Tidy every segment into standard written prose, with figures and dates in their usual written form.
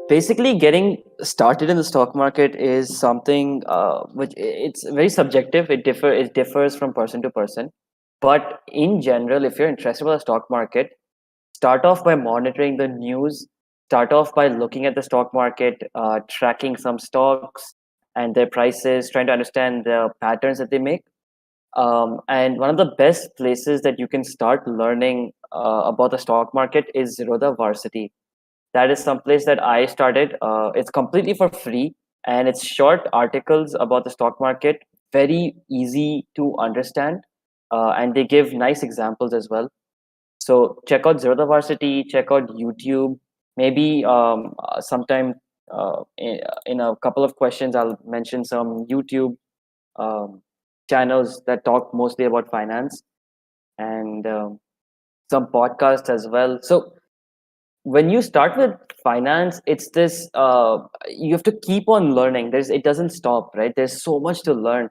Basically, getting started in the stock market is something which it's very subjective. It differs from person to person. But in general, if you're interested in the stock market, start off by monitoring the news. Start off by looking at the stock market, tracking some stocks and their prices, trying to understand the patterns that they make. And one of the best places that you can start learning about the stock market is zeroadha Varsity. That is someplace that I started. It's completely for free, and it's short articles about the stock market, very easy to understand, and they give nice examples as well. So check out Zerodha Varsity, check out YouTube. Maybe sometime in a couple of questions, I'll mention some YouTube um, channels that talk mostly about finance and some podcasts as well. So when you start with finance, it's this you have to keep on learning. It doesn't stop, right? There's so much to learn,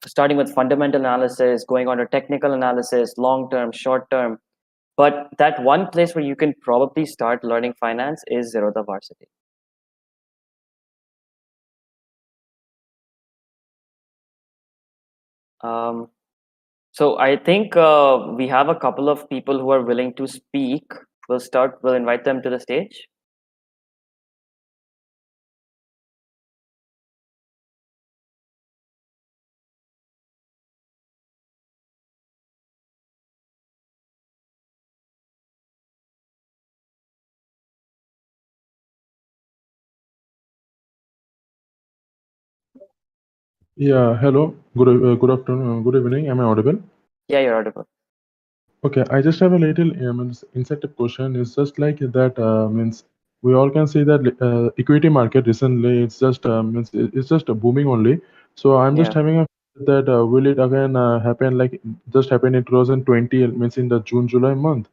starting with fundamental analysis, going on to technical analysis, long term, short term. But that one place where you can probably start learning finance is Zerodha Varsity. Um, so I think we have a couple of people who are willing to speak. We'll invite them to the stage. Yeah, hello. Good afternoon. Good evening. Am I audible? Yeah, you're audible. Okay, I just have a little incentive question. It's just like that means we all can see that equity market recently it's just it's just booming only. So I'm just Yeah. having a that will it again happen like just happen in 2020 means in the June July month.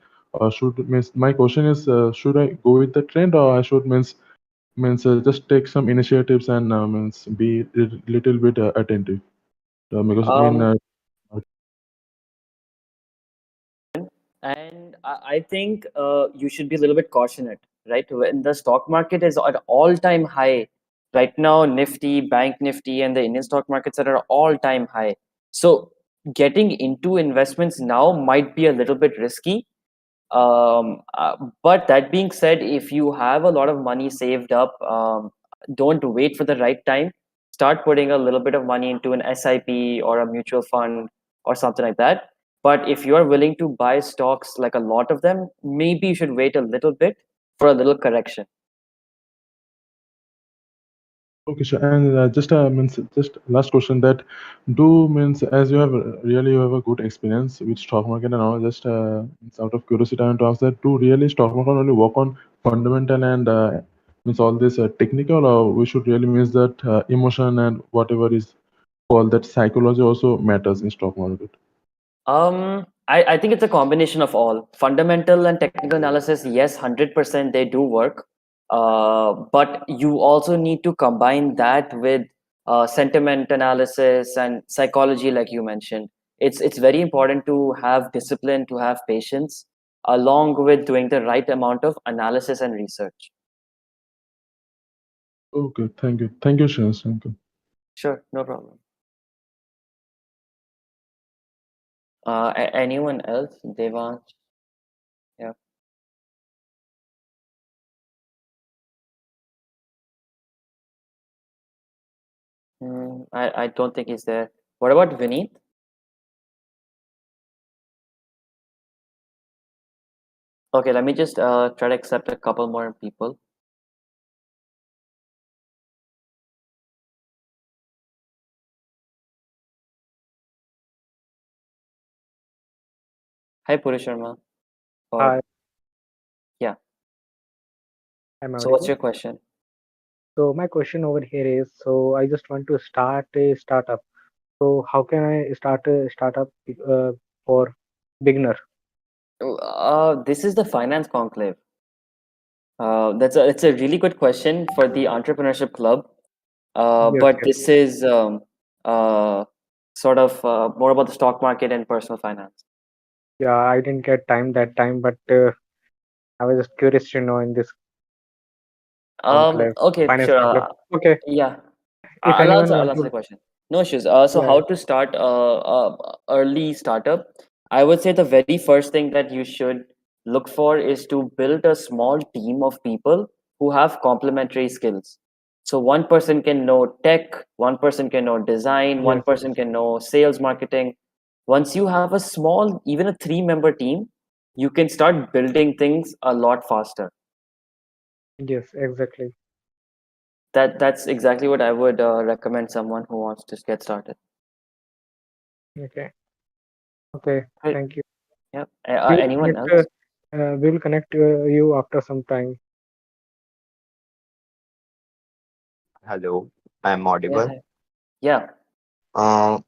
Should means my question is should I go with the trend or I should means just take some initiatives and means be little bit attentive because I mean. Um, and I think you should be a little bit cautionate, right? When the stock market is at all-time high right now, Nifty, Bank Nifty, and the Indian stock markets are at all-time high. So getting into investments now might be a little bit risky. But that being said, if you have a lot of money saved up, don't wait for the right time. Start putting a little bit of money into an SIP or a mutual fund or something like that. But if you are willing to buy stocks, like a lot of them, maybe you should wait a little bit for a little correction. Okay, sure. And just means just last question that do means as you have really you have a good experience with stock market and all. Just it's out of curiosity, I want to ask that do really stock market only work on fundamental and means all this technical, or we should really means that emotion and whatever is called that psychology also matters in stock market. I think it's a combination of all. Fundamental and technical analysis, yes, 100% they do work. But you also need to combine that with sentiment analysis and psychology, like you mentioned. It's very important to have discipline, to have patience, along with doing the right amount of analysis and research. Okay, thank you, Shreyans. Thank you. Sure, no problem. Anyone else? Devansh? Yeah. I don't think he's there. What about Vineet? Okay, let me just try to accept a couple more people. Hi, Puri Sharma. Or Hi, yeah. I'm So, what's audible. your question? So my question over here is, so I just want to start a startup. So how can I start a startup for beginner? This is the finance conclave. It's a really good question for the entrepreneurship club. Yes, But yes. this is sort of more about the stock market and personal finance. Yeah, I didn't get time that time, but I was just curious to know in this. conclave, Okay, finance sure. conclave. Okay, Yeah, if I'll anyone answer the would, question. No issues. So yeah, how to start early startup? I would say the very first thing that you should look for is to build a small team of people who have complementary skills. So one person can know tech, one person can know design, one yes, person can know sales marketing. Once you have a small, even a 3-member team, you can start building things a lot faster. yes, exactly. That's exactly what I would recommend someone who wants to get started. Okay, okay, Right. thank you. Yep. We will Anyone connect. else? We will connect you after some time. Hello, I'm Yeah. audible. Hi. Yeah. Uh,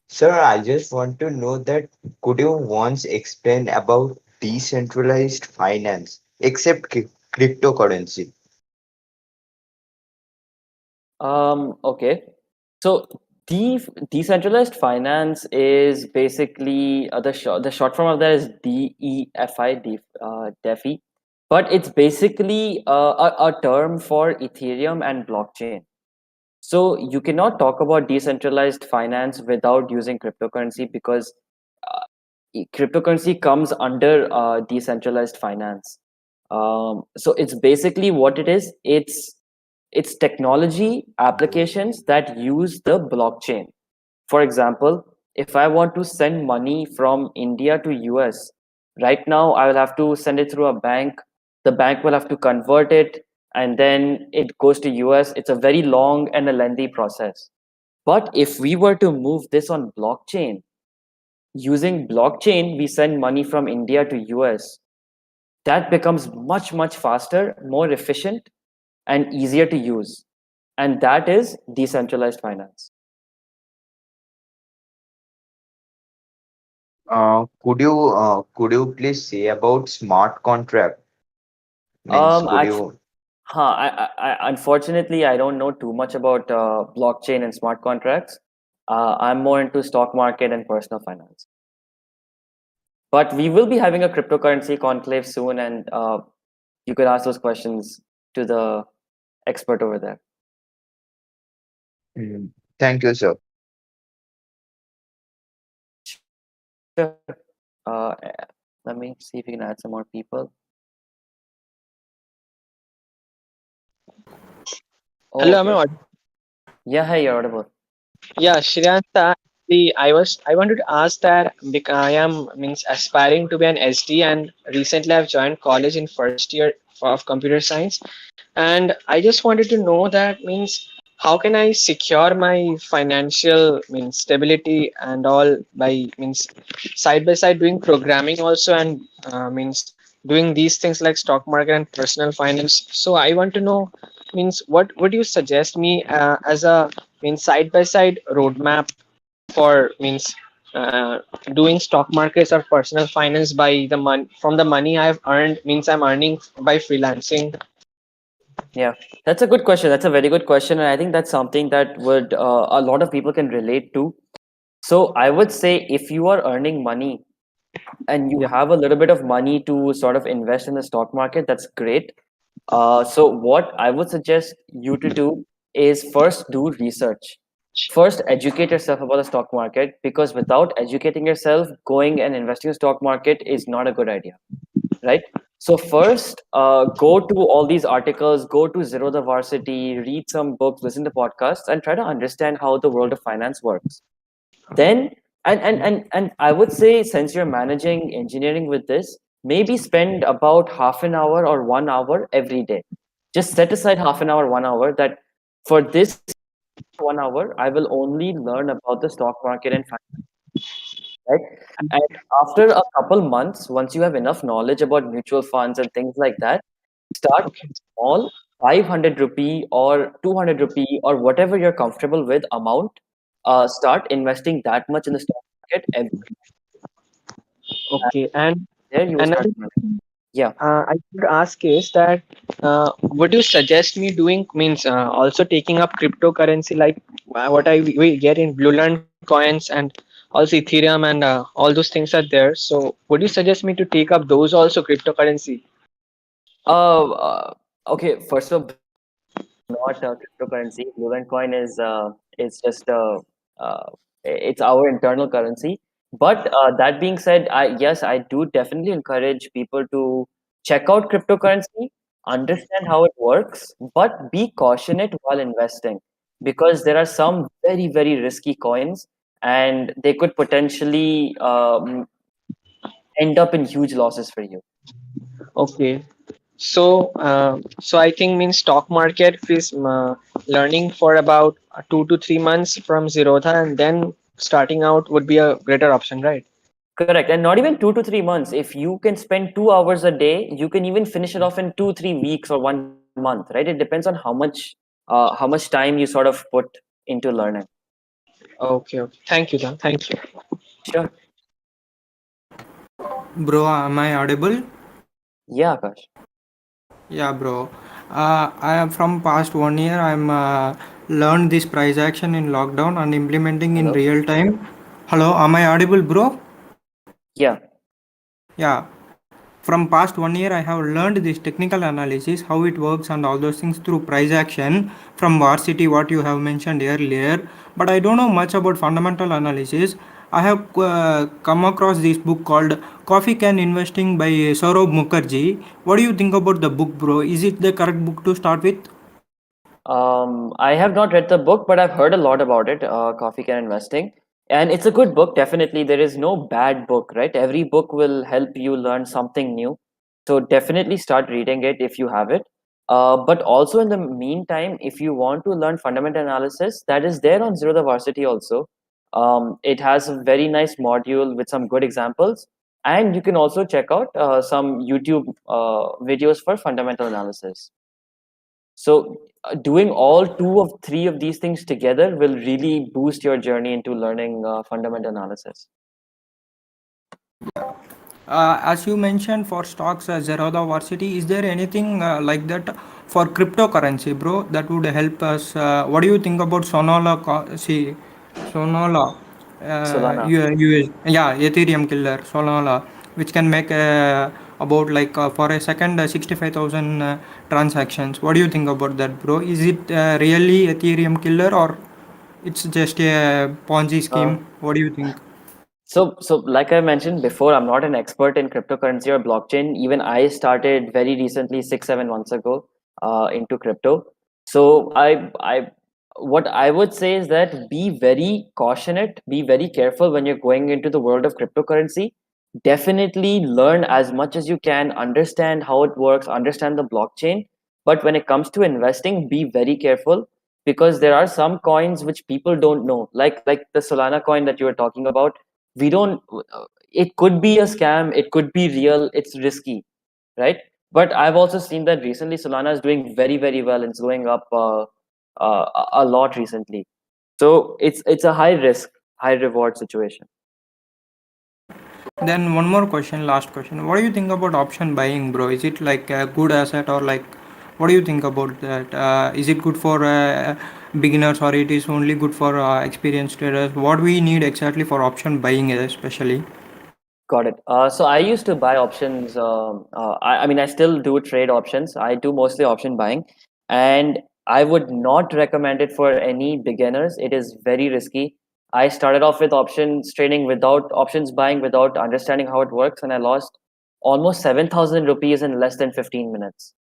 Sir, I just want to know that could you once explain about decentralized finance except cryptocurrency? Okay. So decentralized finance is basically the short form of that is DEFI, DeFi, but it's basically a term for Ethereum and blockchain. So you cannot talk about decentralized finance without using cryptocurrency because uh, cryptocurrency comes under decentralized finance. So it's basically what it is. It's technology applications that use the blockchain. For example, if I want to send money from India to US, right now I will have to send it through a bank. The bank will have to convert it and then it goes to US. It's a very long and a lengthy process. But if we were to move this on blockchain, using blockchain, we send money from India to US. That becomes much, much faster, more efficient, and easier to use. And that is decentralized finance. Could you please say about smart contract? Means Um, could actually, you unfortunately, I don't know too much about blockchain and smart contracts. I'm more into stock market and personal finance. But we will be having a cryptocurrency conclave soon, and you could ask those questions to the expert over there. Mm, thank you, sir. Sure. Uh, Let me see if we can add some more people. Oh, Hello, am I okay. audible? Yeah, hey, you're audible. Yeah, Shreyans, I wanted to ask that because I am means aspiring to be an SD, and recently I've joined college in first year of computer science, and I just wanted to know that means how can I secure my financial means stability and all by means side by side doing programming also, and means doing these things like stock market and personal finance. So I want to know means what would you suggest me as a means side by side roadmap for means uh, doing stock markets or personal finance by the money from the money I've earned means I'm earning by freelancing. Yeah, that's a good question. That's a very good question, and I think that's something that would a lot of people can relate to. So I would say if you are earning money and you Yeah. have a little bit of money to sort of invest in the stock market, that's great. So what I would suggest you to do is first do research. First, educate yourself about the stock market because without educating yourself, going and investing in the stock market is not a good idea, right? So first, go to all these articles, go to Zeroadha Varsity, read some books, listen to podcasts, and try to understand how the world of finance works. Then, and I would say since you're managing engineering with this, maybe spend about half an hour or 1 hour every day. Just set aside half an hour, 1 hour that for this 1 hour, I will only learn about the stock market and finance, right? And after a couple months, once you have enough knowledge about mutual funds and things like that, start Okay. small, 500 rupee or 200 rupee or whatever you're comfortable with amount. Start investing that much in the stock market every Okay. And there you will start another learning. Yeah. I would ask is that would you suggest me doing means also taking up cryptocurrency like what we get in Bluelearn coins and also Ethereum and all those things are there. So would you suggest me to take up those also cryptocurrency? Uh, uh, okay. First of all, not a cryptocurrency. Bluelearn coin is just it's our internal currency. But that being said, yes, I do definitely encourage people to check out cryptocurrency, understand how it works, but be cautious while investing because there are some very risky coins, and they could potentially end up in huge losses for you. Okay. So I think means stock market is learning for about 2 to 3 months from zeroadha, and then starting out would be a greater option, right? Correct. And not even 2 to 3 months. If you can spend 2 hours a day, you can even finish it off in 2, 3 weeks or 1 month, right? It depends on how much time you sort of put into learning. Okay, okay. Thank you, Dan. Thank you. Sure. Bro, am I audible? Yeah, Akash. Yeah, bro. I am from past 1 year. I'm learned this price action in lockdown and implementing in Hello. real time. Hello, am I audible, bro? Yeah. Yeah. From past 1 year, I have learned this technical analysis, how it works, and all those things through price action from varsity, what you have mentioned earlier. But I don't know much about fundamental analysis. I have come across this book called Coffee Can Investing by Saurabh Mukherjee. What do you think about the book, bro? Is it the correct book to start with? I have not read the book, but I've heard a lot about it. Coffee Can Investing, and it's a good book. Definitely, there is no bad book, right? Every book will help you learn something new. So definitely start reading it if you have it. But also in the meantime, if you want to learn fundamental analysis, that is there on Zero the Varsity also. It has a very nice module with some good examples, and you can also check out some YouTube videos for fundamental analysis. So doing all two of three of these things together will really boost your journey into learning fundamental analysis. As you mentioned for stocks, Zerodha Varsity, is there anything like that for cryptocurrency, bro? That would help us. What do you think about Sonola? Sonola, Solana. yeah, Ethereum killer, Sonola, which can make about like for a second 65,000 transactions. What do you think about that, bro? Is it really Ethereum killer or it's just a Ponzi Uh, scheme? What do you think? so like I mentioned before, I'm not an expert in cryptocurrency or blockchain. Even I started very recently, 6, 7 months ago, into crypto. So what I would say is that be very cautious, be very careful when you're going into the world of cryptocurrency. Definitely learn as much as you can, understand how it works, understand the blockchain. But when it comes to investing, be very careful because there are some coins which people don't know, like the Solana coin that you were talking about. We don't. It could be a scam. It could be real. It's risky, right? But I've also seen that recently Solana is doing very well and it's going up a lot recently. So it's a high risk, high reward situation. Then one more question, last question. What do you think about option buying, bro? Is it like a good asset or like, what do you think about that? Is it good for beginners or it is only good for experienced traders? What we need exactly for option buying, especially? Got it. So I used to buy options. I mean, I still do trade options. I do mostly option buying, and I would not recommend it for any beginners. It is very risky. I started off with options trading without options buying, without understanding how it works, and I lost almost 7,000 rupees in less than 15 minutes.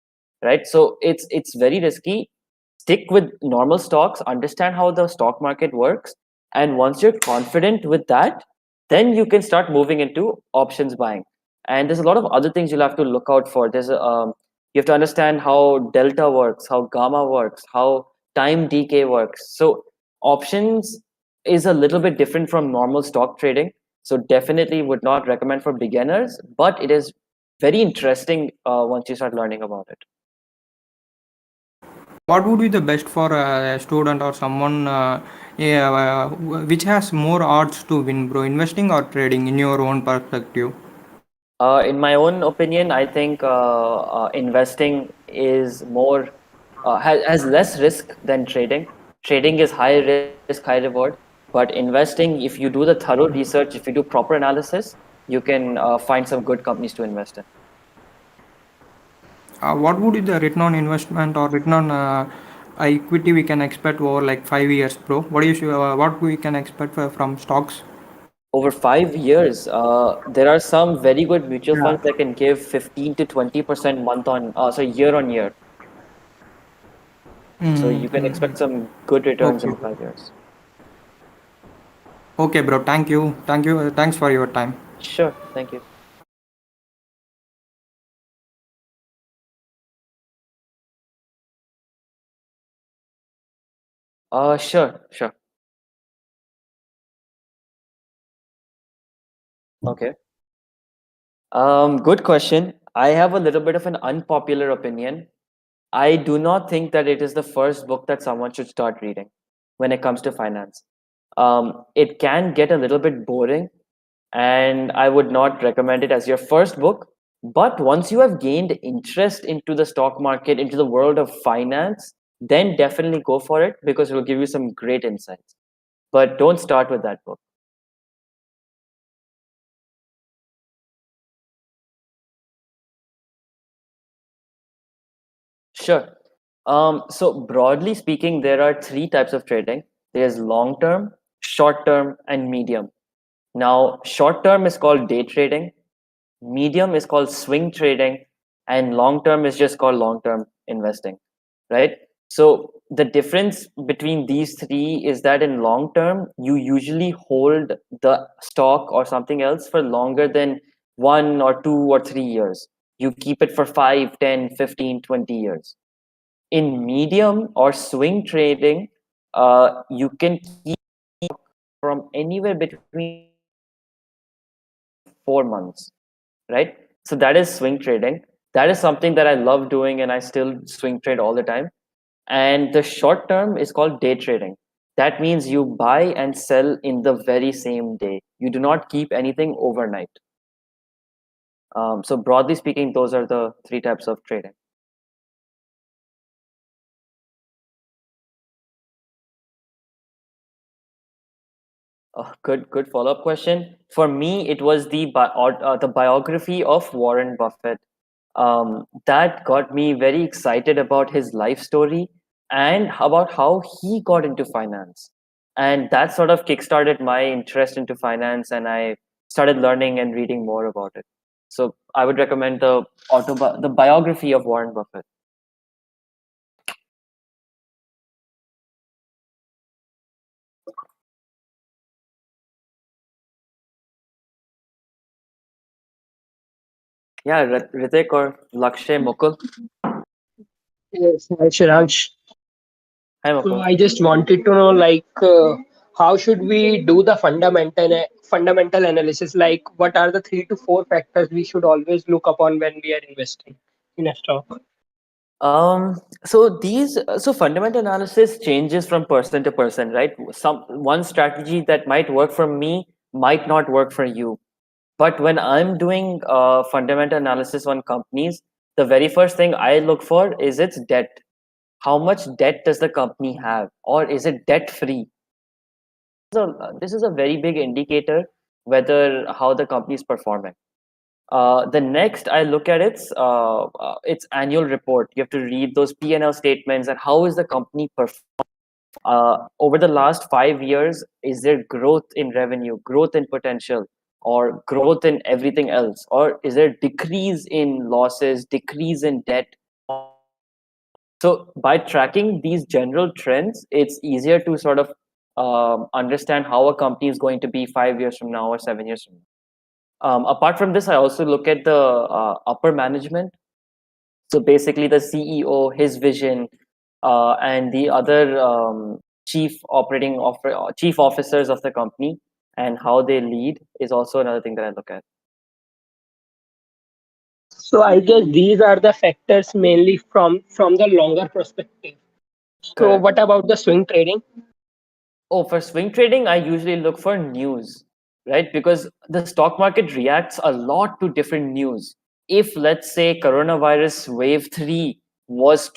Right. So it's very risky. Stick with normal stocks. Understand how the stock market works, and once you're confident with that, then you can start moving into options buying. And there's a lot of other things you'll have to look out for. You have to understand how delta works, how gamma works, how time decay works. So options is a little bit different from normal stock trading. So definitely would not recommend for beginners, but it is very interesting once you start learning about it. What would be the best for a student or someone yeah, which has more odds to win, bro? Investing or trading, in your own perspective? In my own opinion, I think investing is more has less risk than trading. Trading is high risk, high reward. But investing, if you do the thorough research, if you do proper analysis, you can find some good companies to invest in. What would be the return on investment or return on equity we can expect over like 5 years, bro? What we can expect from stocks? Over 5 years, there are some very good mutual Yeah. funds that can give 15 to 20% year on year. So you can expect some good returns Okay, in bro. 5 years. Okay, bro. Thank you. Thanks for your time. Sure, thank you. Sure. Okay. Good question. I have a little bit of an unpopular opinion. I do not think that it is the first book that someone should start reading when it comes to finance. It can get a little bit boring, and I would not recommend it as your first book. But once you have gained interest into the stock market, into the world of finance, then definitely go for it because it will give you some great insights. But don't start with that book. Sure. So broadly speaking, there are three types of trading. There's long term, short term, and medium. Now, short term is called day trading, medium is called swing trading, and long term is just called long term investing, right? So the difference between these three is that in long term, you usually hold the stock or something else for longer than 1 or 2 or 3 years. You keep it for 5, 10, 15, 20 years. In medium or swing trading, you can keep from anywhere between 4 months, right? So that is swing trading. That is something that I love doing, and I still swing trade all the time. And the short term is called day trading. That means you buy and sell in the very same day. You do not keep anything overnight. So broadly speaking, those are the three types of trading. Good follow-up question. For me, it was the biography of Warren Buffett. That got me very excited about his life story and about how he got into finance. And that sort of kickstarted my interest into finance, and I started learning and reading more about it. So I would recommend the biography of Warren Buffett. Yeah, Ritik or Lakshay, Mukul. Yes, hi Shiransh. Hi, So Mukul. I just wanted to know, how should we do the fundamental analysis? Like, what are the 3 to 4 factors we should always look upon when we are investing in a stock? So fundamental analysis changes from person to person, right? One strategy that might work for me might not work for you. But when I'm doing fundamental analysis on companies, the very first thing I look for is its debt. How much debt does the company have, or is it debt free? So this is a very big indicator whether how the company is performing. The next I look at its annual report. You have to read those P&L statements and how is the company performing over the last 5 years. Is there growth in revenue, growth in potential, or growth in everything else, or is there decrease in losses, decrease in debt? So by tracking these general trends, it's easier to sort of understand how a company is going to be 5 years from now or 7 years from now. Apart from this, I also look at the upper management. So basically, the CEO, his vision, and the other chief officers of the company and how they lead is also another thing that I look at. So I guess these are the factors mainly from the longer perspective. So Correct. what about the swing trading? Oh, for swing trading, I usually look for news, right? Because the stock market reacts a lot to different news. If let's say coronavirus wave 3 was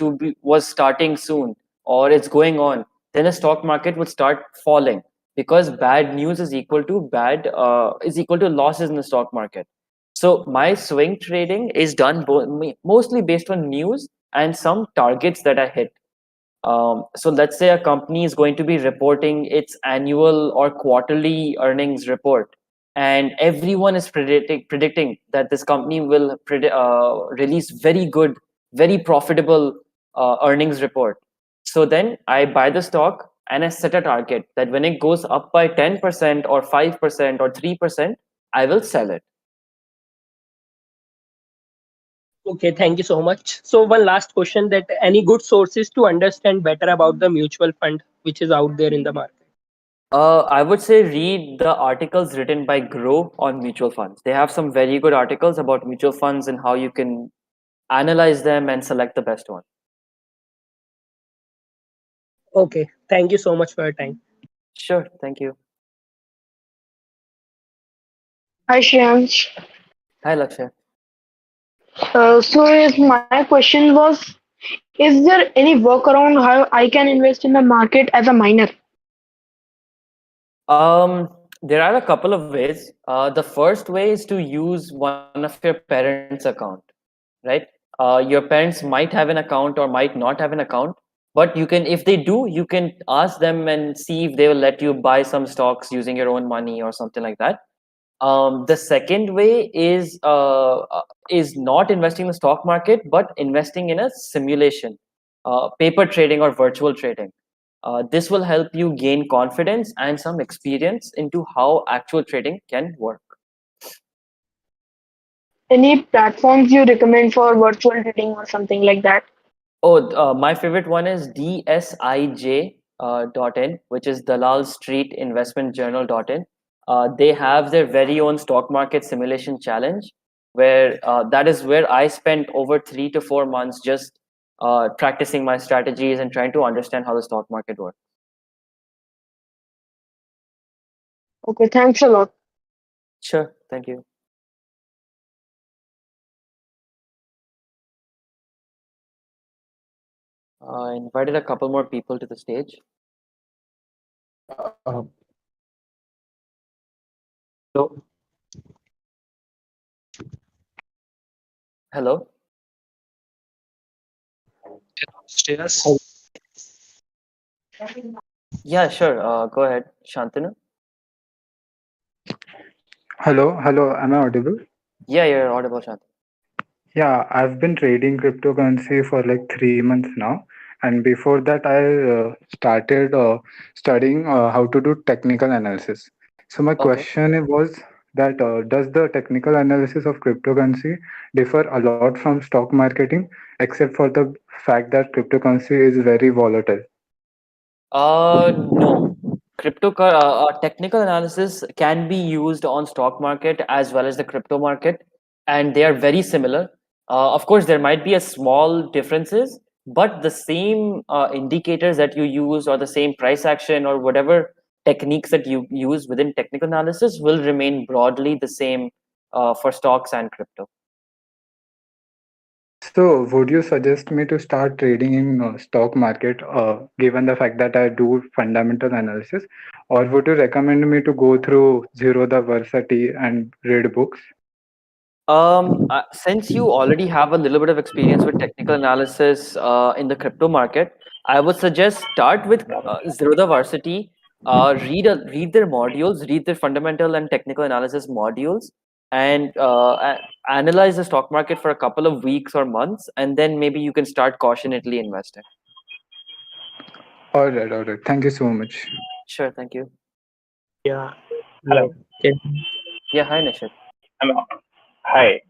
starting soon or it's going on, then the stock market would start falling because bad news is equal to losses in the stock market. So my swing trading is done mostly based on news and some targets that I hit. So let's say a company is going to be reporting its annual or quarterly earnings report, and everyone is predicting that this company will release very good, very profitable earnings report. So then I buy the stock and I set a target that when it goes up by 10% or 5% or 3%, I will sell it. Okay, thank you so much. So one last question: that any good sources to understand better about the mutual fund which is out there in the market? I would say read the articles written by Grow on mutual funds. They have some very good articles about mutual funds and how you can analyze them and select the best one. Okay, thank you so much for your time. Sure, thank you. Hi, Shreyans. Hi, Lakshay. My question was, is there any workaround how I can invest in the market as a miner? There are a couple of ways. The first way is to use one of your parents' account, right? Your parents might have an account or might not have an account, but you can, if they do, you can ask them and see if they will let you buy some stocks using your own money or something like that. The second way is not investing in the stock market, but investing in a simulation, paper trading or virtual trading. This will help you gain confidence and some experience into how actual trading can work. Any platforms you recommend for virtual trading or something like that? Oh, my favorite one is DSIJ.in, which is Dalal Street Investment Journal.in. They have their very own stock market simulation challenge, where that is where I spent over 3 to 4 months just practicing my strategies and trying to understand how the stock market works. Okay, thanks a lot. Sure, thank you. I invited a couple more people to the stage. So, Hello. Shreyas? Yeah, sure. Go ahead, Shantanu. Hello, am I audible? Yeah, you're audible, Shantanu. Yeah, I've been trading cryptocurrency for like 3 months now. And before that, I started studying how to do technical analysis. So, my Okay. question was that does the technical analysis of cryptocurrency differ a lot from stock marketing, except for the fact that cryptocurrency is very volatile? No. Technical analysis can be used on stock market as well as the crypto market, and they are very similar. Of course, there might be a small differences, but the same indicators that you use or the same price action or whatever techniques that you use within technical analysis will remain broadly the same for stocks and crypto. So, would you suggest me to start trading in stock market, given the fact that I do fundamental analysis, or would you recommend me to go through zeroadha Varsity and read books? Since you already have a little bit of experience with technical analysis in the crypto market, I would suggest start with Zerodha Varsity. Read their modules, read their fundamental and technical analysis modules, and analyze the stock market for a couple of weeks or months, and then maybe you can start cautionately investing. All right. Thank you so much. Sure, thank you. Yeah. Hello. Like, okay. Yeah, hi Nishit. Hi.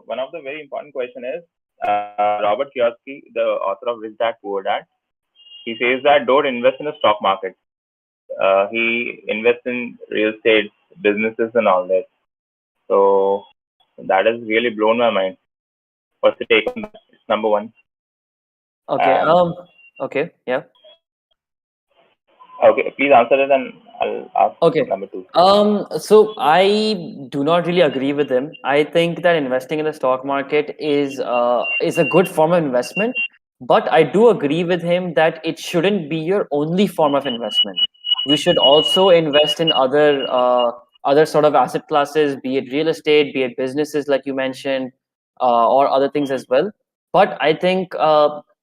One of the very important question is Robert Kiyosaki, the author of Rich Dad Poor Dad. He says that don't invest in the stock market. He invests in real estate, businesses, and all that. So that has really blown my mind. What's the take on that? It's number one. Okay. And Okay. Yeah. okay, please answer it, and I'll ask Okay. number two. So I do not really agree with him. I think that investing in the stock market is a good form of investment, but I do agree with him that it shouldn't be your only form of investment. You should also invest in other sort of asset classes, be it real estate, be it businesses like you mentioned, or other things as well. But I think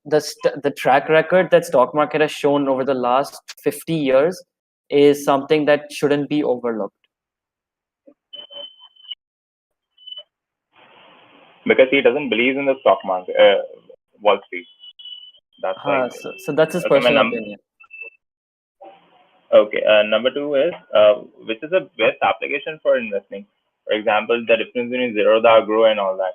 the track record that stock market has shown over the last 50 years is something that shouldn't be overlooked. Because he doesn't believe in the stock market, Wall Street. That's why. So that's his Okay, my personal opinion. Okay, number two is which is the best application for investing? For example, the difference between zeroadha, grow, and all that.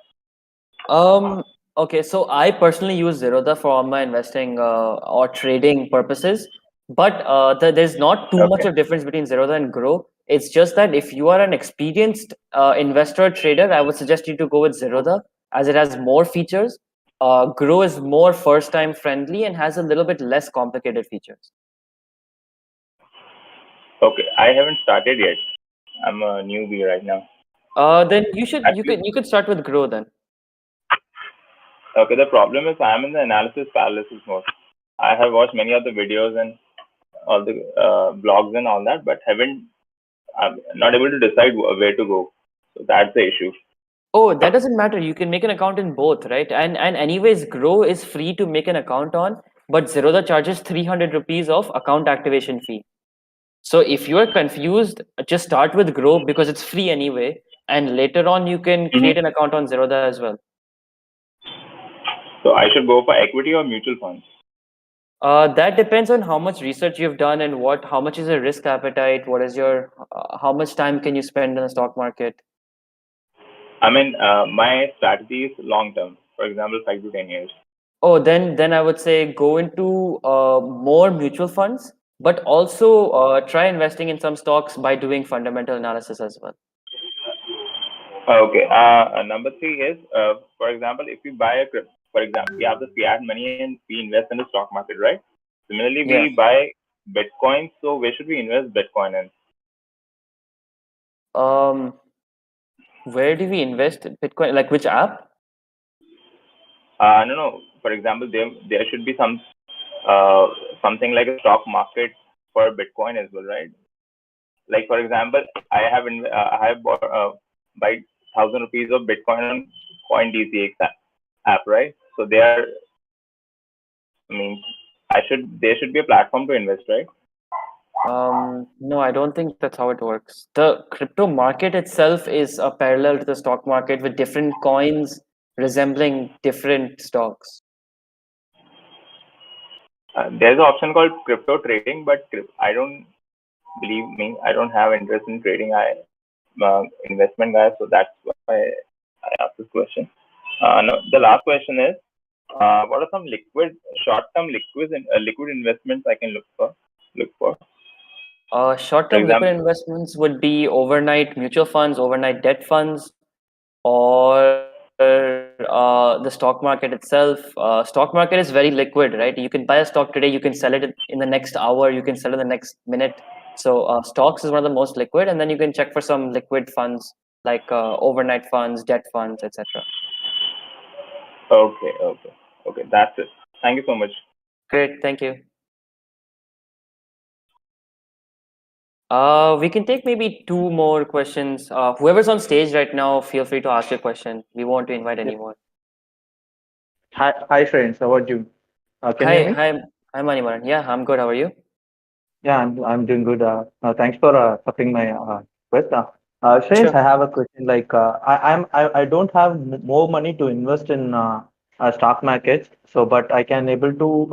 Okay, so I personally use zeroadha for all my investing or trading purposes, but there's not too much Okay. of difference between zeroadha and grow. It's just that if you are an experienced investor or trader, I would suggest you to go with zeroadha as it has more features. Grow is more first time friendly and has a little bit less complicated features. Okay, I haven't started yet. I'm a newbie right now. Then you could start with grow then. Okay, the problem is I'm in the analysis paralysis mode. I have watched many of the videos and all the blogs and all that, but I'm not able to decide where to go. So that's the issue. Oh, that doesn't matter. You can make an account in both, right? And anyways, Grow is free to make an account on, but Zerodha charges 300 rupees of account activation fee. So if you are confused, just start with Grow because it's free anyway, and later on you can create an account on Zerodha as well. So I should go for equity or mutual funds? That depends on how much research you've done and how much is your risk appetite. What is your how much time can you spend in the stock market? I mean, my strategy is long term. For example, 5 to 10 years. Oh, then I would say go into more mutual funds, but also try investing in some stocks by doing fundamental analysis as well. Okay. Number three is, for example, if you buy for example, we have the fiat money and we invest in the stock market, right? Similarly, we buy Bitcoin. So where should we invest Bitcoin in? Where do we invest in Bitcoin? Like which app? No. For example, there should be something like a stock market for Bitcoin as well, right? Like for example, I have bought buy 1,000 rupees of Bitcoin on CoinDCX app, right? So there should be a platform to invest, right? No, I don't think that's how it works. The crypto market itself is a parallel to the stock market with different coins resembling different stocks. There's an option called crypto trading, but I don't have interest in trading. Investment guy, so that's why I asked this question. No, the last question is, what are some short-term liquid investments I can look for? Short-term liquid investments would be overnight mutual funds, overnight debt funds, or the stock market itself. Stock market is very liquid, right? You can buy a stock today, you can sell it in the next hour, you can sell it in the next minute. So stocks is one of the most liquid, and then you can check for some liquid funds like overnight funds, debt funds, etc. Okay. That's it. Thank you so much. Great, thank you. We can take maybe 2 more questions. Whoever's on stage right now, feel free to ask your question. We want to invite any more. Hi, Shreyans. How are you? Can you hear me? Hi, Manimaran. Yeah, I'm good. How are you? Yeah, I'm doing good. Thanks for accepting my request. Shreyans, Sure. I have a question. Like, I don't have more money to invest in stock markets. So, but I can able to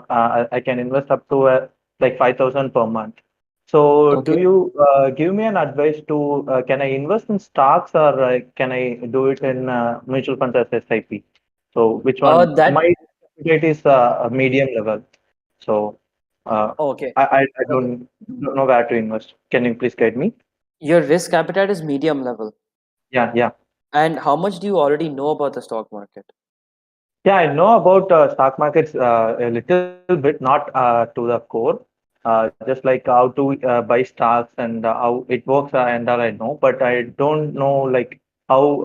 I can invest up to like 5,000 per month. So, do Okay. you give me an advice to can I invest in stocks or can I do it in mutual funds as SIP? So, which one? My rate is a medium level. So. Okay. I don't know where to invest. Can you please guide me? Your risk appetite is medium level. Yeah. And how much do you already know about the stock market? Yeah, I know about stock markets a little bit, not to the core. Just like how to buy stocks and how it works and all I know, but I don't know like how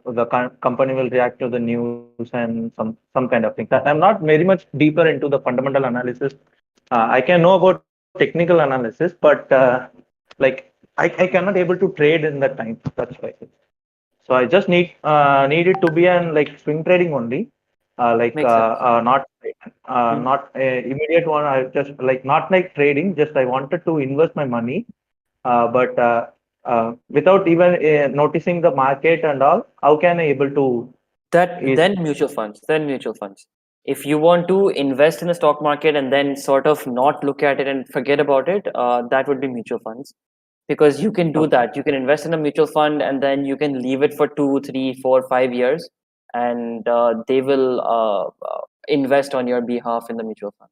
the company will react to the news and some kind of things. I'm not very much deeper into the fundamental analysis. I can know about technical analysis, but like I cannot able to trade in that time. That's why. So I just need it to be an like swing trading only, Makes sense. not Mhm. not a immediate one. I just like not like trading. Just I wanted to invest my money, but without even noticing the market and all. How can I able to That is then mutual funds. Then mutual funds. If you want to invest in the stock market and then sort of not look at it and forget about it, that would be mutual funds. Because you can do okay? that. You can invest in a mutual fund and then you can leave it for 2, 3, 4, 5 years, and they will invest on your behalf in the mutual fund.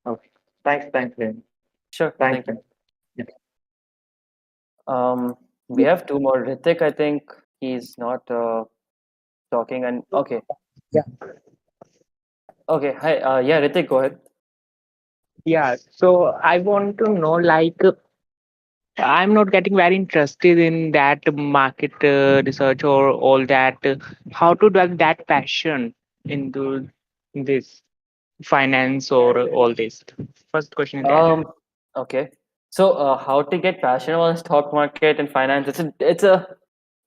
Okay. Thanks, Liam. Sure. Thanks, Thank you. man. Yeah. We have two more. Ritik, I think he's not talking. And okay, Yeah, okay. Hi. Yeah, Ritik, go ahead. yeah. So I want to know, like, I'm not getting very interested in that market research or all that. How to develop that passion into this finance or all this? First question is that. Okay. So, how to get passionate about the stock market and finance?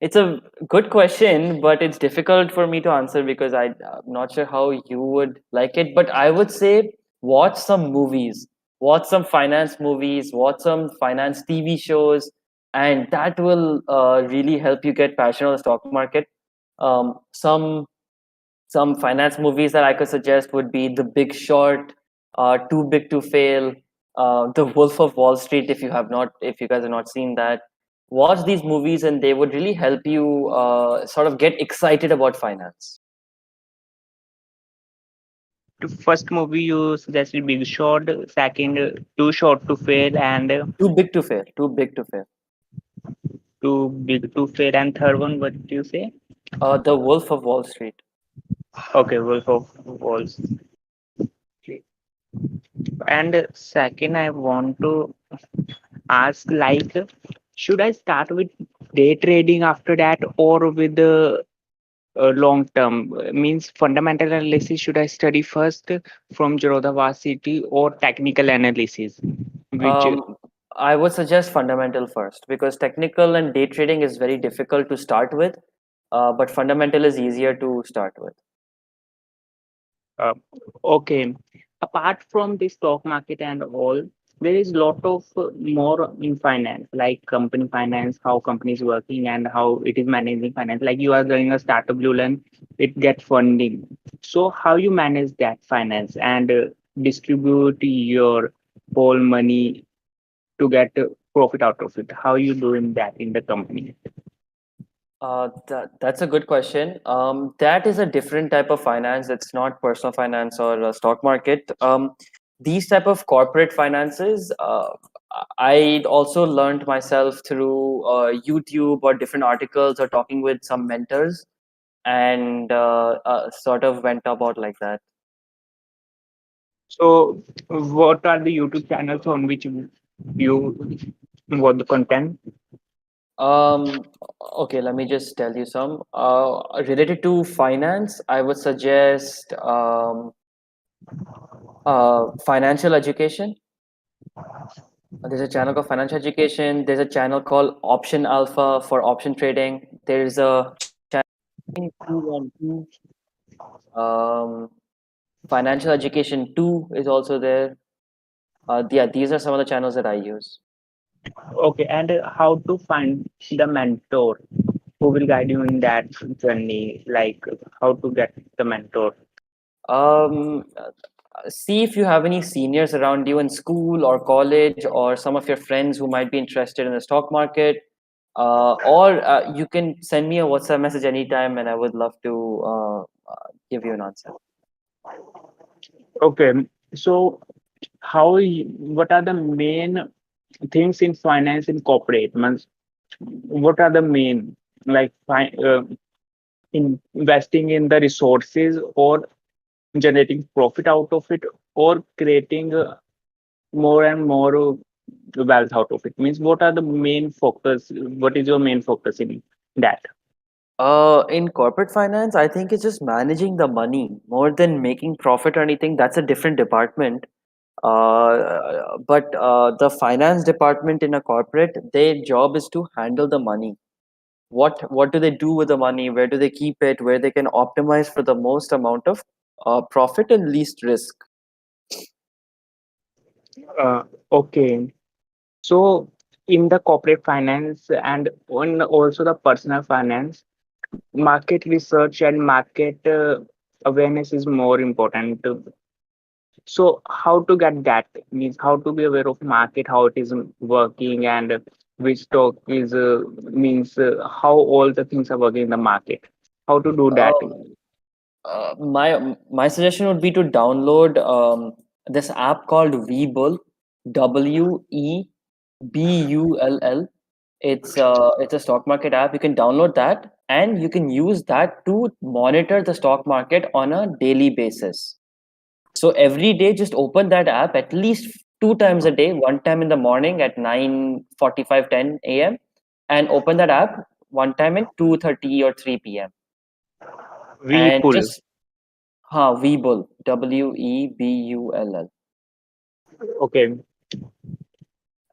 It's a good question, but it's difficult for me to answer because I'm not sure how you would like it. But I would say watch some movies, watch some finance movies, watch some finance TV shows, and that will really help you get passionate on the stock market. Some finance movies that I could suggest would be The Big Short, Too Big to Fail, The Wolf of Wall Street. If you guys have not seen that, watch these movies, and they would really help you sort of get excited about finance. The first movie you suggested Big Short, second Too Short to Fail, and Too Big to Fail. Too Big to Fail. Too Big to Fail, and third one, what do you say? The Wolf of Wall Street. Okay, Wolf of Wall Street. And second, I want to ask, like, should I start with day trading after that, or with the long term? Means fundamental analysis, should I study first from zeroadha varsity, or technical analysis? Which I would suggest fundamental first because technical and day trading is very difficult to start with, but fundamental is easier to start with. uh, okay. Apart from the stock market and all, there is lot of more in finance, like company finance, how company is working and how it is managing finance. Like you are doing a startup, Bluelearn, it get funding. So how you manage that finance and distribute your whole money to get profit out of it? How you doing that in the company? That's a good question. That is a different type of finance. It's not personal finance or stock market. These type of corporate finances, I also learned myself through YouTube or different articles or talking with some mentors, and sort of went about like that. So what are the YouTube channels on which you want the content? Um, okay, let me just tell you some. Related to finance, I would suggest financial education. There's a channel called Financial Education. There's a channel called Option Alpha for option trading. There's a channel 212. Um, Financial Education 2 is also there. Yeah, these are some of the channels that I use. Okay, and how to find the mentor who will guide you in that journey? Like how to get the mentor? Um, See if you have any seniors around you in school or college or some of your friends who might be interested in the stock market. Or you can send me a WhatsApp message anytime, and I would love to give you an answer. Okay, so what are the main things in finance in corporate? Means, what are the main, like investing in the resources, or generating profit out of it, or creating more and more wealth out of it? Means, what are the main focus? What is your main focus in that? In corporate finance, I think it's just managing the money more than making profit or anything. That's a different department. But the finance department in a corporate, their job is to handle the money. what do they do with the money, where do they keep it, where they can optimize for the most amount of profit and least risk. Okay. So in the corporate finance and on also the personal finance, market research and market awareness is more important. So how to get that means how to be aware of market, how it is working, and which stock is means how all the things are working in the market. How to do that? My suggestion would be to download this app called Webull, Webull. It's a stock market app. You can download that and you can use that to monitor the stock market on a daily basis. So every day, just open that app at least 2 times a day. One time in the morning at 9:45, 10 a.m., and open that app one time at 2:30 or 3 p.m. We And pull. just Webull, Webull. Okay.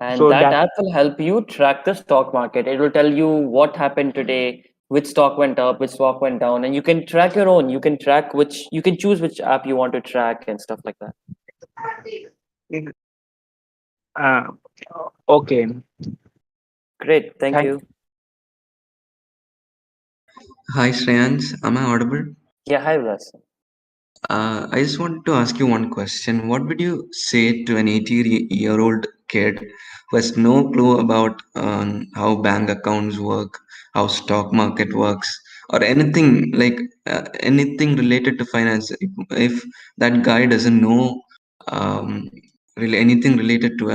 And So that that app will help you track the stock market. It will tell you what happened today, which stock went up, which stock went down, and you can track your own. You can track you can choose which app you want to track and stuff like that. uh, okay. Great, thank Thank you. Hi Shreyans, am I audible? Yeah, hi, Vilas. I just wanted to ask you one question. What would you say to an 80-year-old kid who has no clue about how bank accounts work, how stock market works, or anything anything related to finance? If that guy doesn't know um, really anything related to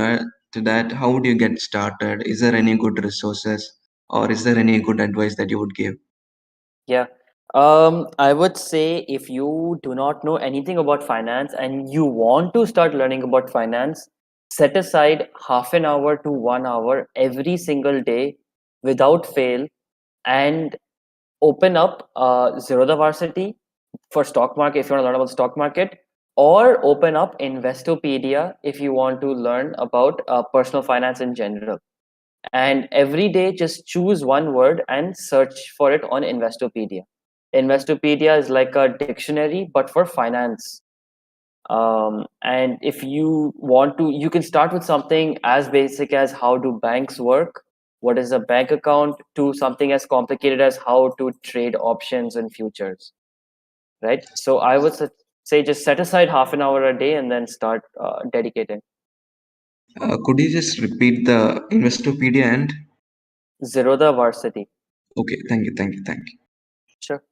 that, how would you get started? Is there any good resources, or is there any good advice that you would give? Yeah. I would say if you do not know anything about finance and you want to start learning about finance, set aside half an hour to 1 hour every single day without fail and open up Zerodha Varsity for stock market if you want to learn about the stock market, or open up Investopedia if you want to learn about personal finance in general. And every day just choose one word and search for it on Investopedia. Investopedia is like a dictionary but for finance. And if you want to, you can start with something as basic as how do banks work, what is a bank account, to something as complicated as how to trade options and futures, right? So I would say just set aside half an hour a day and then start dedicating. Could you just repeat the Investopedia and? Zerodha Varsity. Okay, thank you. Sure.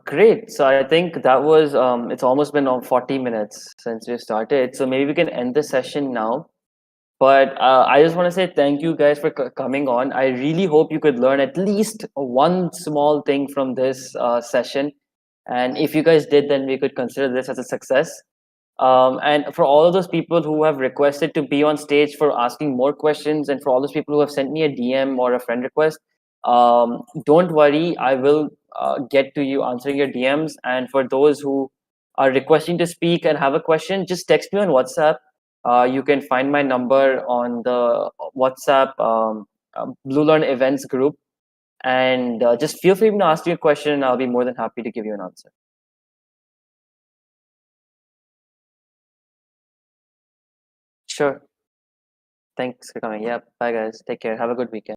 Great. So I think that was it's almost been 40 minutes since we started. So maybe we can end the session now. But I just want to say thank you guys for coming on. I really hope you could learn at least one small thing from this session. And if you guys did, then we could consider this as a success. And for all of those people who have requested to be on stage for asking more questions, and for all those people who have sent me a DM or a friend request, don't worry, I will get to you answering your DMs. And for those who are requesting to speak and have a question, just text me on WhatsApp. You can find my number on the WhatsApp Bluelearn events group. And just feel free to ask me a question, and I'll be more than happy to give you an answer. Sure. Thanks for coming. Yeah. Bye, guys. Take care. Have a good weekend.